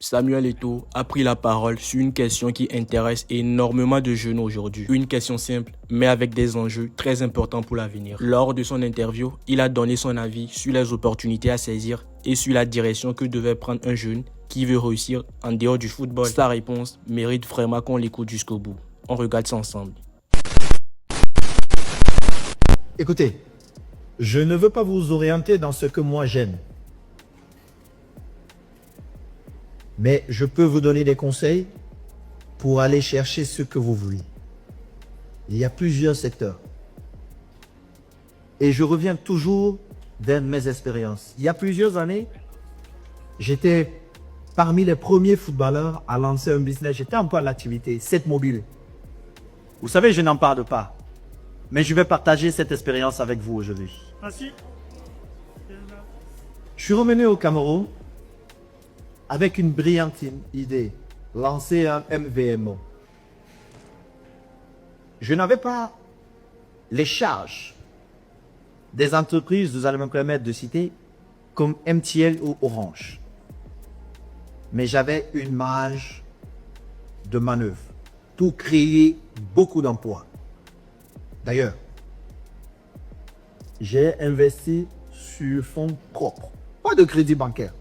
Samuel Eto'o a pris la parole sur une question qui intéresse énormément de jeunes aujourd'hui. Une question simple, mais avec des enjeux très importants pour l'avenir. Lors de son interview, il a donné son avis sur les opportunités à saisir et sur la direction que devait prendre un jeune qui veut réussir en dehors du football. Sa réponse mérite vraiment qu'on l'écoute jusqu'au bout. On regarde ça ensemble. Écoutez, je ne veux pas vous orienter dans ce que moi j'aime. Mais je peux vous donner des conseils pour aller chercher ce que vous voulez. Il y a plusieurs secteurs. Et je reviens toujours vers mes expériences. Il y a plusieurs années, j'étais parmi les premiers footballeurs à lancer un business. J'étais en plein l'activité, 7 mobile. Vous savez, je n'en parle pas. Mais je vais partager cette expérience avec vous aujourd'hui. Merci. Je suis revenu au Cameroun avec une brillante idée, lancer un MVMO. Je n'avais pas les charges des entreprises, vous allez me permettre de citer, comme MTL ou Orange. Mais j'avais une marge de manœuvre pour créer beaucoup d'emplois. D'ailleurs, j'ai investi sur fonds propres, pas de crédit bancaire.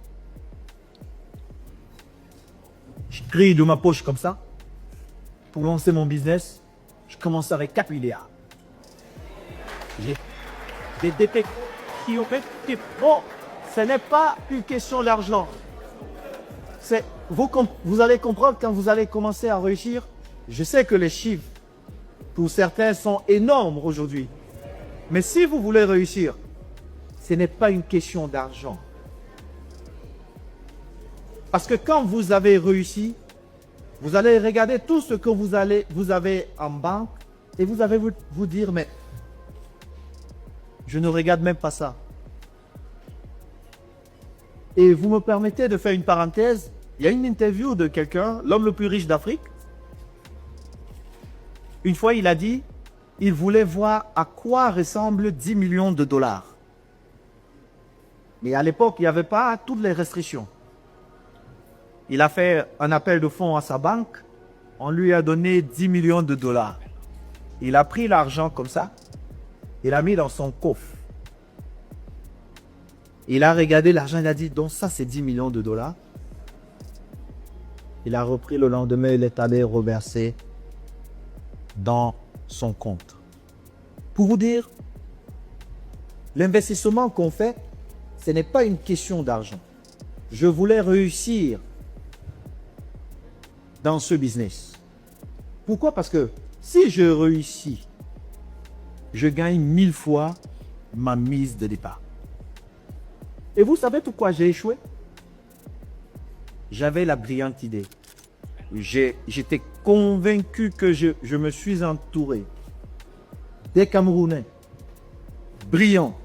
Je crée de ma poche comme ça. Pour lancer mon business, je commence avec 4 milliards. J'ai des détectives qui ont fait... Bon, ce n'est pas une question d'argent. Vous allez comprendre quand vous allez commencer à réussir. Je sais que les chiffres, pour certains, sont énormes aujourd'hui. Mais si vous voulez réussir, ce n'est pas une question d'argent. Parce que quand vous avez réussi, vous allez regarder tout ce que vous avez en banque et vous allez vous dire, mais je ne regarde même pas ça. Et vous me permettez de faire une parenthèse. Il y a une interview de quelqu'un, l'homme le plus riche d'Afrique. Une fois, il a dit, il voulait voir à quoi ressemblent 10 millions de dollars. Mais à l'époque, il n'y avait pas toutes les restrictions. Il a fait un appel de fonds à sa banque. On lui a donné 10 millions de dollars. Il a pris l'argent comme ça. Il l'a mis dans son coffre. Il a regardé l'argent. Il a dit, donc ça c'est 10 millions de dollars. Il a repris le lendemain. Il est allé reverser dans son compte. Pour vous dire, l'investissement qu'on fait, ce n'est pas une question d'argent. Je voulais réussir dans ce business. Pourquoi? Parce que si je réussis, je gagne 1000 fois ma mise de départ. Et vous savez pourquoi j'ai échoué? J'avais la brillante idée. J'étais convaincu que je me suis entouré des Camerounais brillants.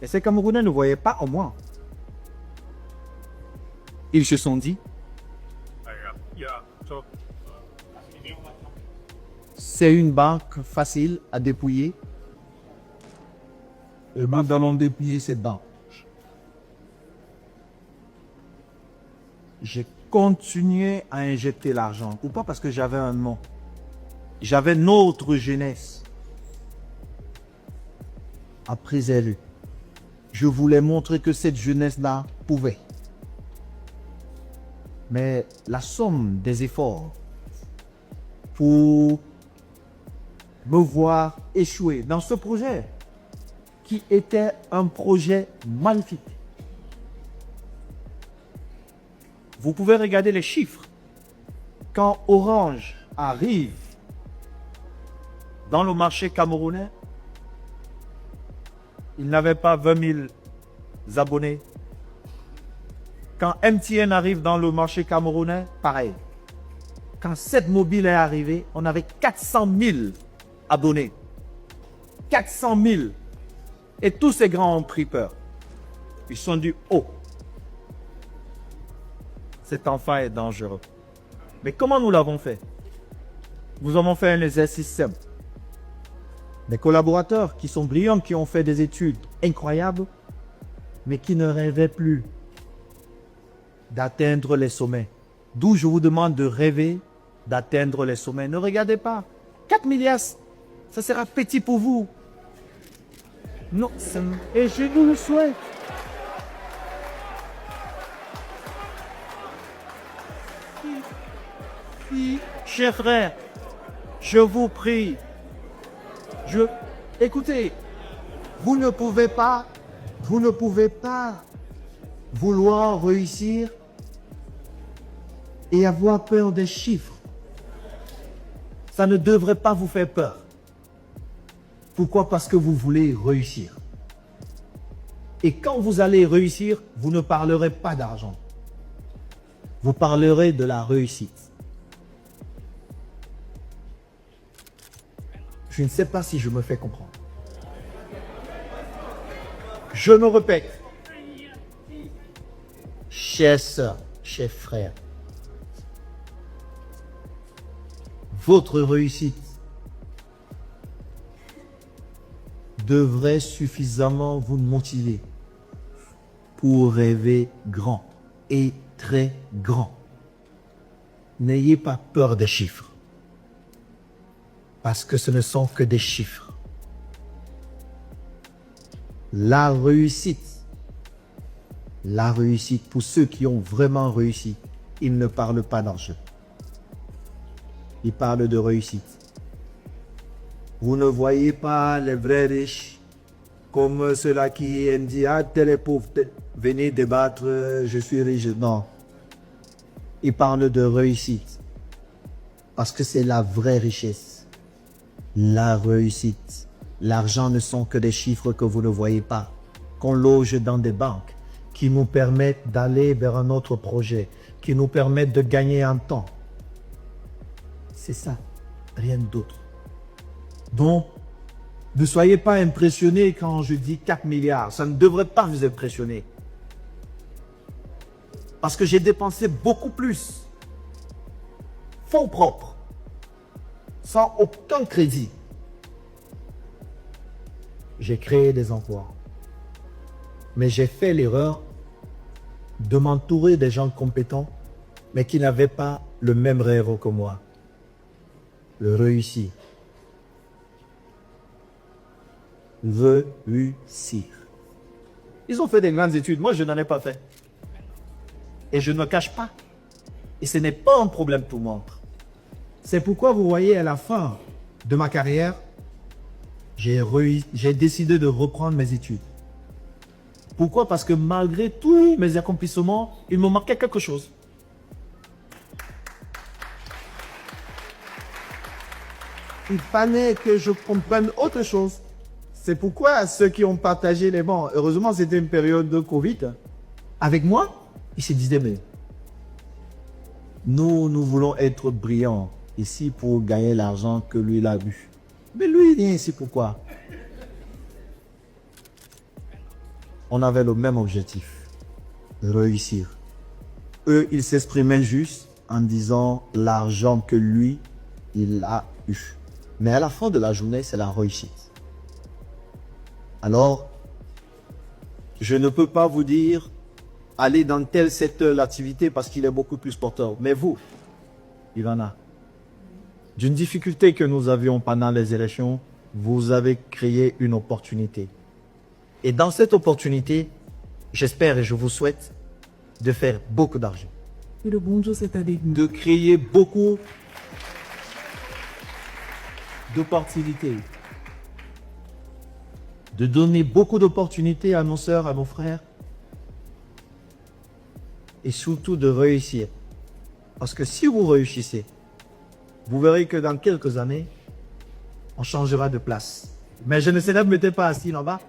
Et ces Camerounais ne voyaient pas en moi. Ils se sont dit, c'est une banque facile à dépouiller. Et nous allons dépouiller cette banque. J'ai continué à injecter l'argent. Pourquoi? Parce que j'avais un nom. J'avais notre jeunesse à préserver. Je voulais montrer que cette jeunesse-là pouvait. Mais la somme des efforts pour me voir échouer dans ce projet qui était un projet magnifique. Vous pouvez regarder les chiffres. Quand Orange arrive dans le marché camerounais, il n'avait pas 20 000 abonnés. Quand MTN arrive dans le marché camerounais, pareil. Quand 7 Mobile est arrivé, on avait 400 000 abonnés. 400 000. Et tous ces grands ont pris peur. Ils sont dit, oh, cet enfant est dangereux. Mais comment nous l'avons fait? Nous avons fait un exercice simple. Des collaborateurs qui sont brillants, qui ont fait des études incroyables, mais qui ne rêvaient plus d'atteindre les sommets. D'où je vous demande de rêver, d'atteindre les sommets. Ne regardez pas. 4 milliards, ça sera petit pour vous. Non, et je vous le souhaite. Chers frères, je vous prie, écoutez, vous ne pouvez pas vouloir réussir et avoir peur des chiffres. Ça ne devrait pas vous faire peur. Pourquoi? Parce que vous voulez réussir. Et quand vous allez réussir, vous ne parlerez pas d'argent. Vous parlerez de la réussite. Je ne sais pas si je me fais comprendre. Je me répète. Chères sœurs, chers frères, votre réussite devrait suffisamment vous motiver pour rêver grand et très grand. N'ayez pas peur des chiffres, parce que ce ne sont que des chiffres. La réussite pour ceux qui ont vraiment réussi, ils ne parlent pas d'argent. Ils parlent de réussite. Vous ne voyez pas les vrais riches comme ceux-là qui disent « Ah, tel est pauvre, venez débattre, je suis riche ». Non. Ils parlent de réussite. Parce que c'est la vraie richesse. La réussite. L'argent ne sont que des chiffres que vous ne voyez pas, qu'on loge dans des banques, qui nous permettent d'aller vers un autre projet, qui nous permettent de gagner un temps. C'est ça, rien d'autre. Donc, ne soyez pas impressionnés quand je dis 4 milliards. Ça ne devrait pas vous impressionner. Parce que j'ai dépensé beaucoup plus. Fonds propres. Sans aucun crédit. J'ai créé des emplois. Mais j'ai fait l'erreur de m'entourer des gens compétents, mais qui n'avaient pas le même rêve que moi. Le réussir. Réussir. Ils ont fait des grandes études. Moi, je n'en ai pas fait. Et je ne me cache pas. Et ce n'est pas un problème pour moi. C'est pourquoi vous voyez à la fin de ma carrière, j'ai décidé de reprendre mes études. Pourquoi? Parce que malgré tous mes accomplissements, il me manquait quelque chose. Il fallait que je comprenne autre chose. C'est pourquoi ceux qui ont partagé les bancs, heureusement c'était une période de Covid, avec moi, ils se disaient, mais nous voulons être brillants ici pour gagner l'argent que lui il a eu. Mais lui, il vient ici pourquoi? On avait le même objectif, réussir. Eux, ils s'exprimaient juste en disant l'argent que lui, il a eu. Mais à la fin de la journée, c'est la réussite. Alors, je ne peux pas vous dire, allez dans tel secteur d'activité parce qu'il est beaucoup plus porteur. Mais vous, il en a. D'une difficulté que nous avions pendant les élections, vous avez créé une opportunité. Et dans cette opportunité, j'espère et je vous souhaite de faire beaucoup d'argent. Et le bon Dieu, c'est avec nous. De créer beaucoup d'opportunités. De donner beaucoup d'opportunités à nos sœurs, à nos frères. Et surtout de réussir. Parce que si vous réussissez, vous verrez que dans quelques années, on changera de place. Mais je ne sais pas, ne mettez pas assis là-bas.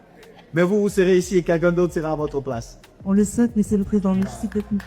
Mais vous serez ici et quelqu'un d'autre sera à votre place. On le souhaite, Monsieur le Président. Merci beaucoup.